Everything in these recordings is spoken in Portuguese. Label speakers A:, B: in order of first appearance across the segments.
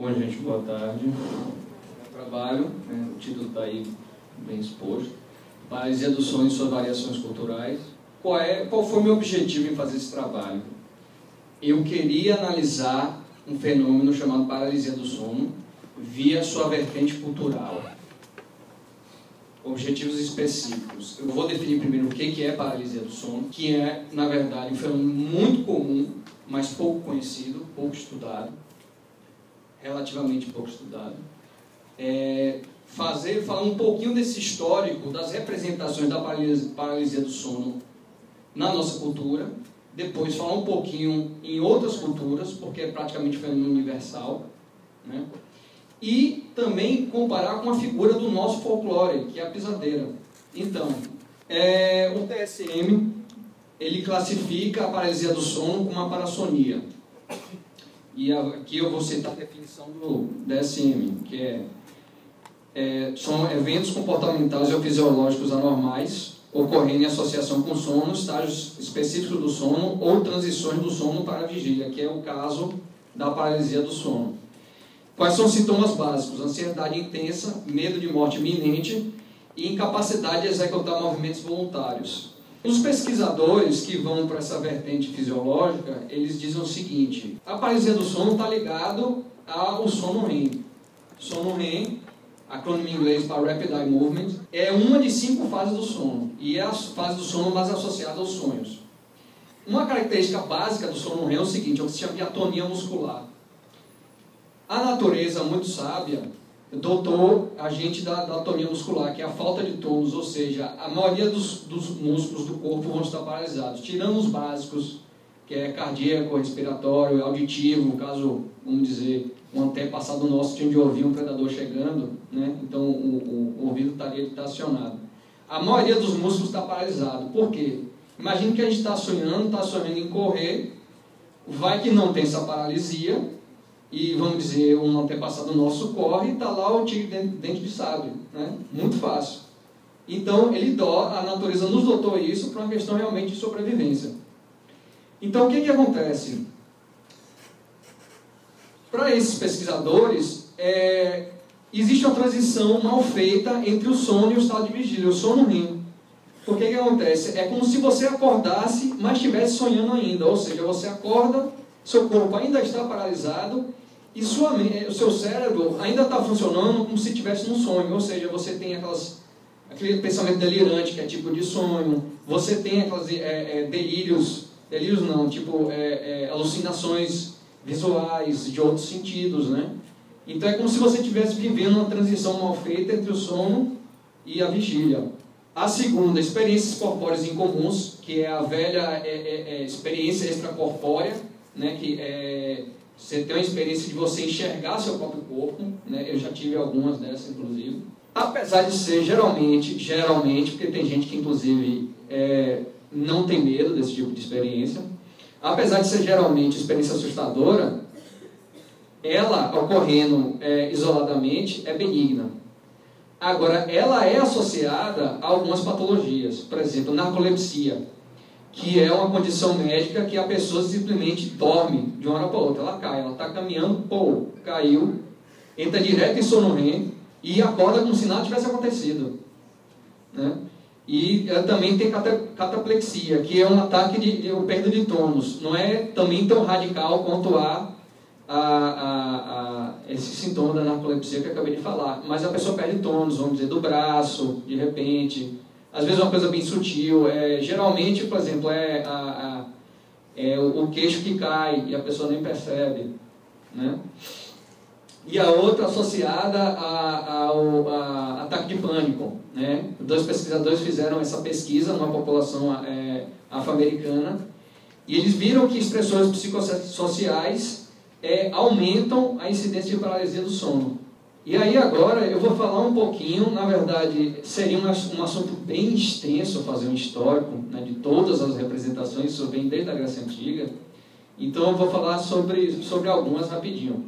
A: Bom, gente, boa tarde. Meu trabalho, o título está aí bem exposto. Paralisia do sono e suas variações culturais. Qual foi o meu objetivo em fazer esse trabalho? Eu queria analisar um fenômeno chamado paralisia do sono via sua vertente cultural. Objetivos específicos. Eu vou definir primeiro o que é paralisia do sono, que é, na verdade, um fenômeno muito comum, mas pouco conhecido, pouco estudado, relativamente pouco estudado. Falar um pouquinho desse histórico das representações da paralisia do sono na nossa cultura, depois falar um pouquinho em outras culturas, porque é praticamente um fenômeno universal, né? E também comparar com a figura do nosso folclore, que é a pisadeira. Então, o DSM, ele classifica a paralisia do sono como uma parassonia. E aqui eu vou citar a definição do DSM, que são eventos comportamentais ou fisiológicos anormais ocorrendo em associação com sono, estágios específicos do sono ou transições do sono para a vigília, que é o caso da paralisia do sono. Quais são os sintomas básicos? Ansiedade intensa, medo de morte iminente e incapacidade de executar movimentos voluntários. Os pesquisadores que vão para essa vertente fisiológica, eles dizem o seguinte: a paralisia do sono está ligado ao sono REM. Sono REM, acrônimo em inglês para Rapid Eye Movement, é uma de 5 fases do sono, e é a fase do sono mais associada aos sonhos. Uma característica básica do sono REM é o seguinte, é o que se chama de atonia muscular. A natureza, muito sábia, dotou a gente da atonia muscular, que é a falta de tônus, ou seja, a maioria dos músculos do corpo vão estar paralisados, tirando os básicos, que é cardíaco, respiratório, auditivo, caso, vamos dizer, um antepassado nosso tinha de ouvir um predador chegando, né? Então o ouvido estaria acionado. A maioria dos músculos está paralisado. Por quê? Imagine que a gente está sonhando em correr, vai que não tem essa paralisia, e vamos dizer, um antepassado nosso corre e está lá o tigre dente de sabre, né? Muito fácil. Então a natureza nos dotou isso para uma questão realmente de sobrevivência. Então o que acontece? Para esses pesquisadores, existe uma transição mal feita entre o sono e o estado de vigília, o sono REM. O que acontece? É como se você acordasse, mas estivesse sonhando ainda. Ou seja, você acorda, seu corpo ainda está paralisado e o seu cérebro ainda está funcionando como se estivesse num sonho. Ou seja, você tem aquele pensamento delirante, que é tipo de sonho. Você tem aquelas delírios não, tipo alucinações visuais, de outros sentidos, né? Então é como se você estivesse vivendo uma transição mal feita entre o sono e a vigília. A segunda, experiências corpóreas incomuns, que é a velha experiência extracorpórea, né? Que você tem uma experiência de você enxergar seu próprio corpo, né? Eu já tive algumas dessas, inclusive. Apesar de ser geralmente, porque tem gente que, inclusive, não tem medo desse tipo de experiência, apesar de ser geralmente experiência assustadora, ela, ocorrendo isoladamente, é benigna. Agora, ela é associada a algumas patologias, por exemplo, narcolepsia, que é uma condição médica que a pessoa simplesmente dorme de uma hora para outra. Ela cai, ela está caminhando, caiu, entra direto em sono REM e acorda como se nada tivesse acontecido, né? E também tem cataplexia, que é um ataque de perda de tônus. Não é também tão radical quanto esse sintoma da narcolepsia que eu acabei de falar. Mas a pessoa perde tônus, vamos dizer, do braço, de repente. Às vezes é uma coisa bem sutil. Geralmente, por exemplo, o queixo que cai e a pessoa nem percebe, né? E a outra associada ao ataque de pânico, né? 2 pesquisadores fizeram essa pesquisa numa população afro-americana e eles viram que expressões psicossociais aumentam a incidência de paralisia do sono. E aí agora eu vou falar um pouquinho, na verdade seria um assunto bem extenso fazer um histórico, né, de todas as representações, isso vem desde a Grécia Antiga, então eu vou falar sobre algumas rapidinho.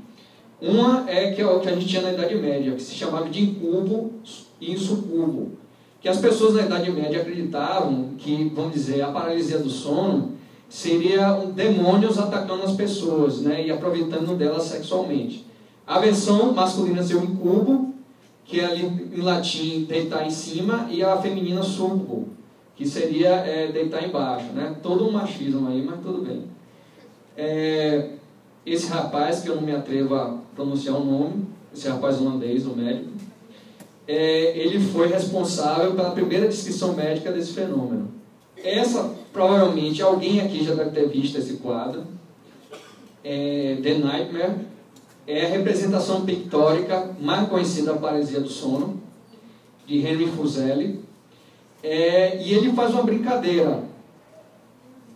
A: Uma que é o que a gente tinha na Idade Média, que se chamava de incubo e insucubo, que as pessoas na Idade Média acreditavam que, vamos dizer, a paralisia do sono seria demônios atacando as pessoas, né, e aproveitando delas sexualmente. A versão masculina seria o incubo, que é ali em latim deitar em cima, e a feminina subo, que seria deitar embaixo, né? Todo um machismo aí, mas tudo bem. Esse rapaz, que eu não me atrevo a pronunciar o nome, esse rapaz holandês, o médico, ele foi responsável pela primeira descrição médica desse fenômeno. Provavelmente, alguém aqui já deve ter visto esse quadro. The Nightmare é a representação pictórica mais conhecida da paralisia do sono, de Henry Fuseli. E ele faz uma brincadeira.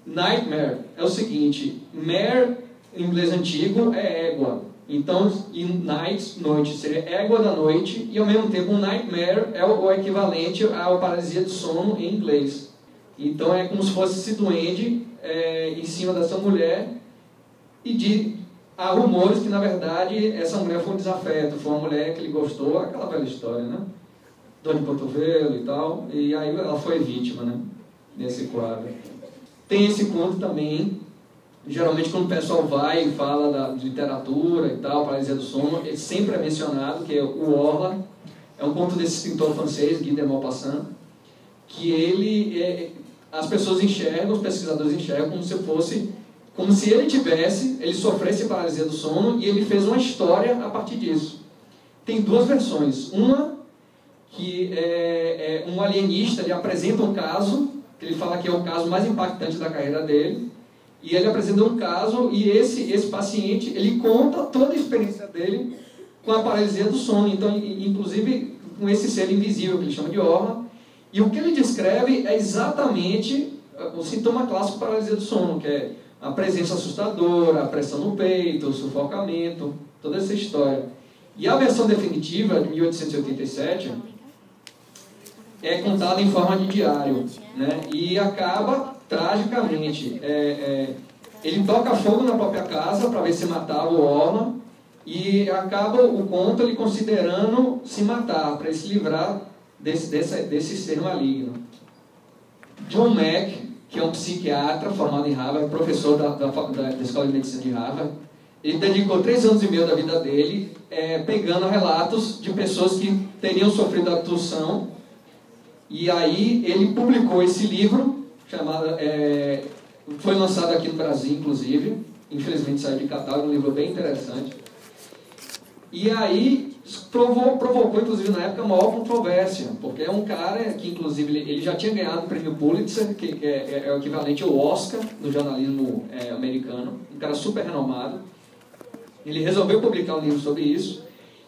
A: Nightmare é o seguinte: mare, em inglês antigo, é égua. Então, night, noite, seria égua da noite, e ao mesmo tempo um nightmare é o equivalente à paralisia do sono em inglês. Então é como se fosse esse duende em cima dessa mulher, e há rumores que na verdade essa mulher foi um desafeto, foi uma mulher que ele gostou, aquela velha história, né? Dor de cotovelo e tal, e aí ela foi vítima, né? Nesse quadro. Tem esse conto também. Geralmente quando o pessoal vai e fala de literatura e tal, paralisia do sono, ele sempre é mencionado, que é o Orla, é um conto desse escritor francês, Guy de Maupassant, que as pessoas enxergam, os pesquisadores enxergam como se ele sofresse paralisia do sono, e ele fez uma história a partir disso. Tem duas versões. Uma, que um alienista, ele apresenta um caso, que ele fala que é o caso mais impactante da carreira dele, e ele apresenta um caso, e esse paciente, ele conta toda a experiência dele com a paralisia do sono, então, inclusive com esse ser invisível, que ele chama de Orla, e o que ele descreve é exatamente o sintoma clássico de paralisia do sono, que é a presença assustadora, a pressão no peito, o sufocamento, toda essa história. E a versão definitiva, de 1887, é contada em forma de diário, né? E acaba tragicamente. Ele toca fogo na própria casa para ver se matava o Orla, e acaba o conto ele considerando se matar, para se livrar desse ser maligno. John Mack, que é um psiquiatra formado em Harvard, professor da Escola de Medicina de Harvard, ele dedicou 3 anos e meio da vida dele pegando relatos de pessoas que teriam sofrido abdução, e aí ele publicou esse livro, foi lançado aqui no Brasil, inclusive, infelizmente saiu de catálogo, um livro bem interessante, e aí provocou, inclusive, na época, a maior controvérsia, porque é um cara que, inclusive, ele já tinha ganhado o prêmio Pulitzer, que é o equivalente ao Oscar no jornalismo americano, um cara super renomado. Ele resolveu publicar um livro sobre isso,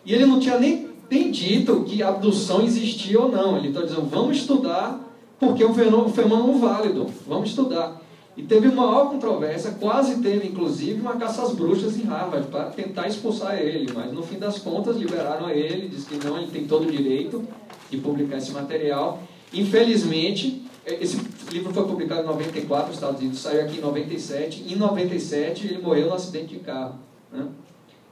A: e ele não tinha nem dito que a abdução existia ou não. Ele está dizendo, vamos estudar, porque é um fenômeno válido, vamos estudar. E teve uma maior controvérsia, quase teve, inclusive, uma caça às bruxas em Harvard para tentar expulsar ele, mas no fim das contas liberaram ele, disse que não, ele tem todo o direito de publicar esse material. Infelizmente, esse livro foi publicado em 94 nos Estados Unidos, saiu aqui em 97, em 97 ele morreu num acidente de carro, né?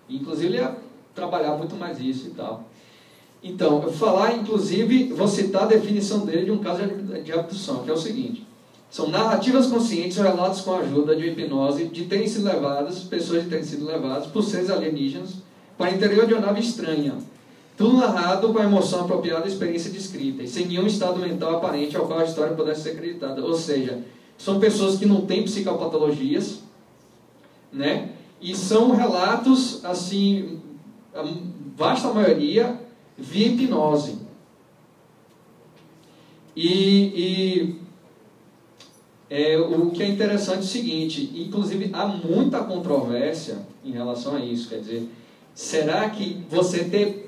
A: Inclusive ele ia trabalhar muito mais isso e tal. Então, eu vou falar, inclusive, vou citar a definição dele de um caso de abdução, que é o seguinte: são narrativas conscientes ou relatos com a ajuda de hipnose de terem sido levadas, pessoas de terem sido levadas por seres alienígenas para o interior de uma nave estranha. Tudo narrado com a emoção apropriada à experiência descrita e sem nenhum estado mental aparente ao qual a história pudesse ser acreditada. Ou seja, são pessoas que não têm psicopatologias, né? E são relatos, assim, a vasta maioria, via hipnose. O que é interessante é o seguinte, inclusive há muita controvérsia em relação a isso, quer dizer, será que você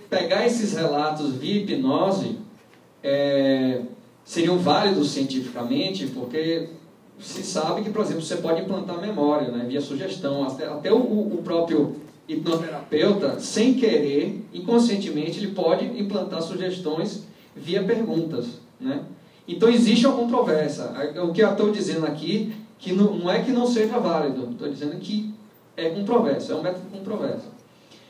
A: pegar esses relatos via hipnose seriam válidos cientificamente? Porque se sabe que, por exemplo, você pode implantar memória, né, via sugestão, até o próprio hipnoterapeuta, sem querer, inconscientemente, ele pode implantar sugestões via perguntas, né? Então existe uma controvérsia. O que eu estou dizendo aqui, que não é que não seja válido, estou dizendo que é controvérsia, é um método controverso.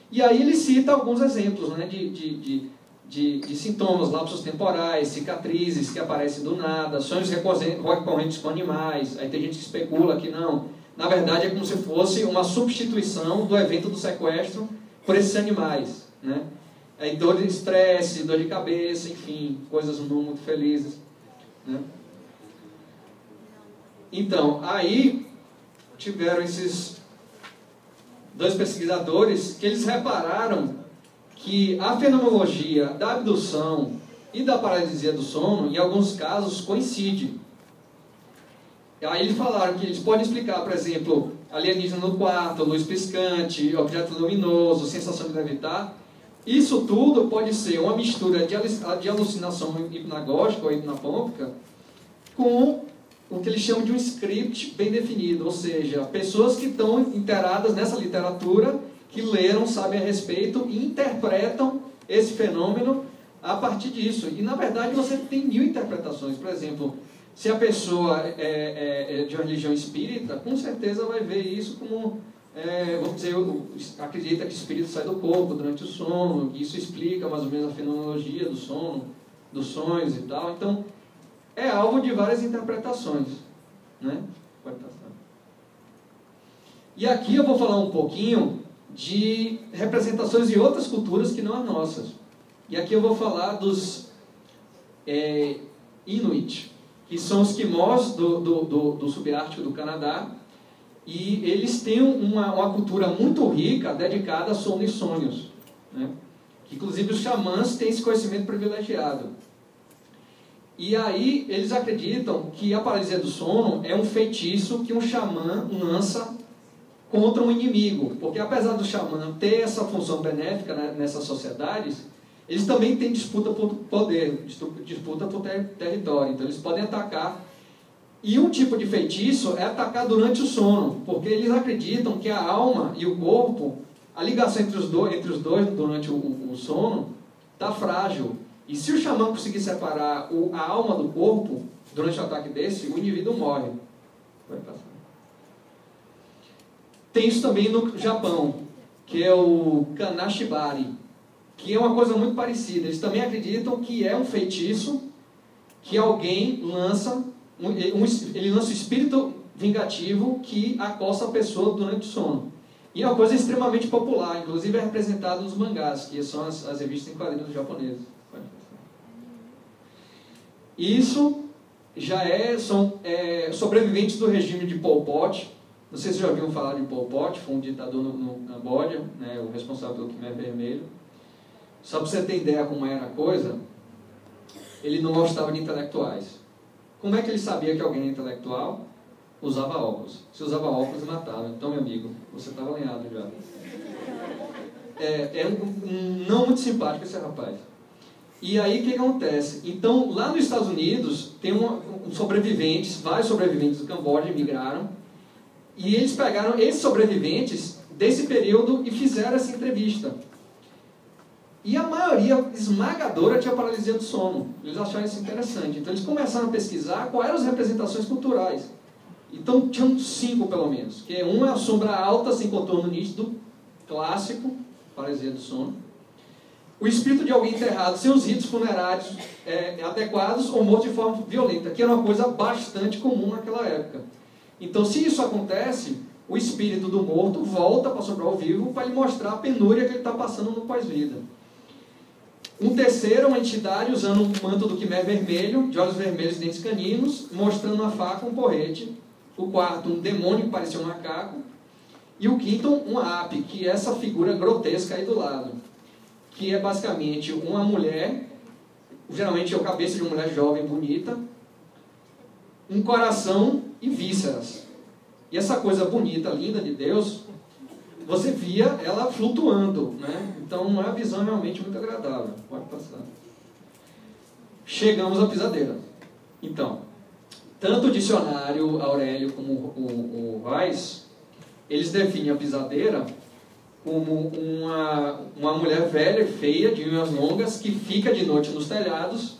A: E aí ele cita alguns exemplos, né, de sintomas, lapsos temporais, cicatrizes que aparecem do nada, sonhos recorrentes com animais. Aí tem gente que especula que não. Na verdade é como se fosse uma substituição do evento do sequestro por esses animais, né? Aí dor de estresse, dor de cabeça, enfim, coisas não muito felizes, né? Então, aí tiveram esses dois pesquisadores que eles repararam que a fenomenologia da abdução e da paralisia do sono, em alguns casos, coincide. Aí eles falaram que eles podem explicar, por exemplo, alienígena no quarto, luz piscante, objeto luminoso, sensação de levitar. Isso tudo pode ser uma mistura de alucinação hipnagógica ou hipnopômpica com o que eles chamam de um script bem definido, ou seja, pessoas que estão inteiradas nessa literatura, que leram, sabem a respeito e interpretam esse fenômeno a partir disso. E, na verdade, você tem 1000 interpretações. Por exemplo, se a pessoa é de uma religião espírita, com certeza vai ver isso como, vamos dizer, acredita que o espírito sai do corpo durante o sono, que isso explica mais ou menos a fenomenologia do sono, dos sonhos e tal. Então, é alvo de várias interpretações, né? Pode passar. E aqui eu vou falar um pouquinho de representações de outras culturas que não as nossas. E aqui eu vou falar dos Inuit, que são os quimós do subártico do Canadá, e eles têm uma cultura muito rica dedicada a sono e sonhos, né? Que, inclusive, os xamãs têm esse conhecimento privilegiado. E aí eles acreditam que a paralisia do sono é um feitiço que um xamã lança contra um inimigo, porque apesar do xamã ter essa função benéfica nessas sociedades, eles também têm disputa por poder, disputa por território, então eles podem atacar. E um tipo de feitiço é atacar durante o sono, porque eles acreditam que a alma e o corpo, a ligação entre os dois durante o sono, está frágil. E se o xamã conseguir separar a alma do corpo, durante um ataque desse, o indivíduo morre. Vai passar. Tem isso também no Japão, que é o Kanashibari, que é uma coisa muito parecida. Eles também acreditam que é um feitiço que alguém lança, ele lança o espírito vingativo que acossa a pessoa durante o sono. E é uma coisa extremamente popular, inclusive é representado nos mangás, que são as revistas em quadrinhos japoneses. Isso já são sobreviventes do regime de Pol Pot. Não sei se já ouviram falar de Pol Pot, foi um ditador no Camboja, né, o responsável pelo Khmer Vermelho. Só para você ter ideia como era a coisa, ele não gostava de intelectuais. Como é que ele sabia que alguém era intelectual? Usava óculos. Se usava óculos, matava. Então, meu amigo, você estava alinhado já. Não muito simpático esse rapaz. E aí, o que acontece? Então, lá nos Estados Unidos, tem vários sobreviventes do Camboja migraram, e eles pegaram esses sobreviventes desse período e fizeram essa entrevista. E a maioria esmagadora tinha paralisia do sono. Eles acharam isso interessante. Então, eles começaram a pesquisar quais eram as representações culturais. Então, tinham 5, pelo menos. Que uma é a sombra alta, sem contorno nítido, clássico, paralisia do sono. O espírito de alguém enterrado sem os ritos funerários adequados ou morto de forma violenta, que era uma coisa bastante comum naquela época. Então, se isso acontece, o espírito do morto volta para sobrar ao vivo para lhe mostrar a penúria que ele está passando no pós-vida. Um terceiro, uma entidade usando um manto do Khmer vermelho, de olhos vermelhos e dentes caninos, mostrando uma faca, um porrete. O quarto, um demônio que parecia um macaco. E o quinto, um ape, que é essa figura grotesca aí do lado, que é basicamente uma mulher, geralmente é a cabeça de uma mulher jovem, bonita, um coração e vísceras. E essa coisa bonita, linda de Deus, você via ela flutuando, né? Então não é uma visão realmente muito agradável. Pode passar. Chegamos à pisadeira. Então, tanto o dicionário Aurélio como o Weiss, eles definem a pisadeira como uma mulher velha e feia, de unhas longas, que fica de noite nos telhados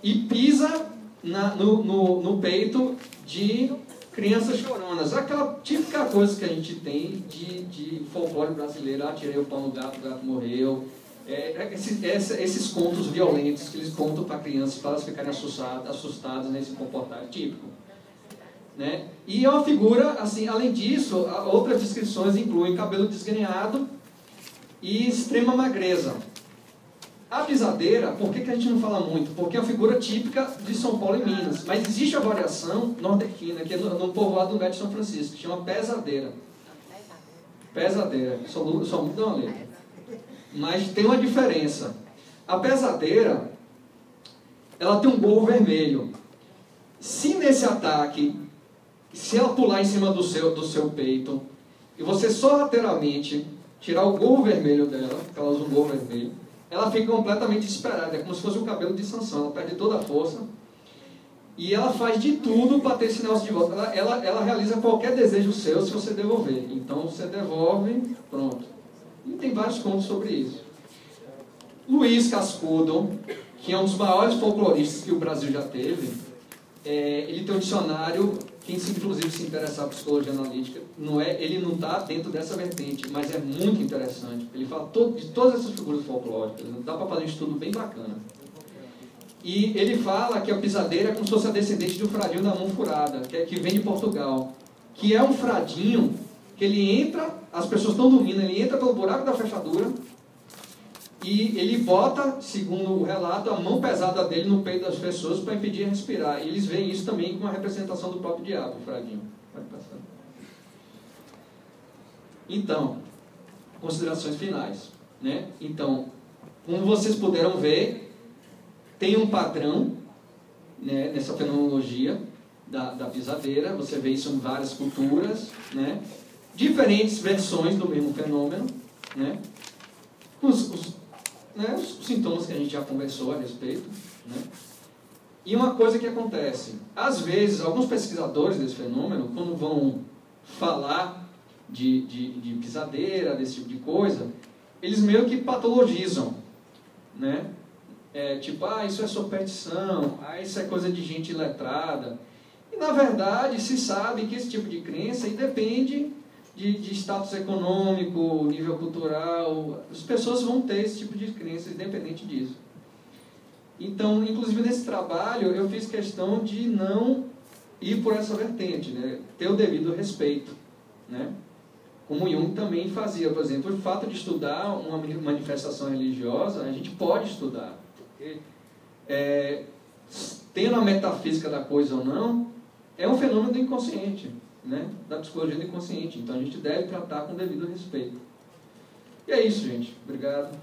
A: e pisa no peito de crianças choronas. Aquela típica coisa que a gente tem de folclore brasileiro. Tirei o pau no gato, o gato morreu. Esses contos violentos que eles contam para crianças, para elas ficarem assustadas nesse comportamento típico. Né? E é uma figura, assim, além disso, outras descrições incluem cabelo desgrenhado, e extrema magreza. A pisadeira, por que a gente não fala muito? Porque é uma figura típica de São Paulo e Minas. Mas existe a variação nordestina, que é no povoado do Lugar de São Francisco, que chama pesadeira. Pesadeira, só muda uma letra. Mas tem uma diferença. A pesadeira, ela tem um gorro vermelho. Se nesse ataque, se ela pular em cima do seu peito, e você só lateralmente tirar o gorro vermelho dela, porque ela usa um gorro vermelho, ela fica completamente desesperada, é como se fosse o cabelo de Sansão, ela perde toda a força, e ela faz de tudo para ter esse negócio de volta. Ela realiza qualquer desejo seu se você devolver. Então você devolve, pronto. E tem vários contos sobre isso. Luiz Cascudo, que é um dos maiores folcloristas que o Brasil já teve, ele tem um dicionário, quem inclusive se interessar por psicologia analítica, ele não está dentro dessa vertente, mas é muito interessante. Ele fala de todas essas figuras folclóricas, dá para fazer um estudo bem bacana. E ele fala que a pisadeira é como se fosse a descendente do fradinho da mão furada, que vem de Portugal, que é um fradinho que ele entra, as pessoas estão dormindo, ele entra pelo buraco da fechadura e ele bota, segundo o relato, a mão pesada dele no peito das pessoas para impedir respirar. E eles veem isso também com a representação do próprio diabo, o fradinho. Pode passar. Então, considerações finais, né? Então, como vocês puderam ver, tem um padrão, né, nessa fenomenologia da pisadeira. Você vê isso em várias culturas, né? Diferentes versões do mesmo fenômeno, né? Os sintomas que a gente já conversou a respeito, né? E uma coisa que acontece, às vezes, alguns pesquisadores desse fenômeno, quando vão falar de pisadeira, desse tipo de coisa, eles meio que patologizam, né? Tipo, isso é superstição, isso é coisa de gente iletrada. E, na verdade, se sabe que esse tipo de crença depende de status econômico, nível cultural. As pessoas vão ter esse tipo de crença, independente disso. Então, inclusive nesse trabalho, eu fiz questão de não ir por essa vertente, né? Ter o devido respeito, né? Como Jung também fazia, por exemplo, o fato de estudar uma manifestação religiosa, a gente pode estudar. Porque, tendo a metafísica da coisa ou não, é um fenômeno do inconsciente, né? Da psicologia do inconsciente. Então a gente deve tratar com devido respeito. E é isso, gente. Obrigado.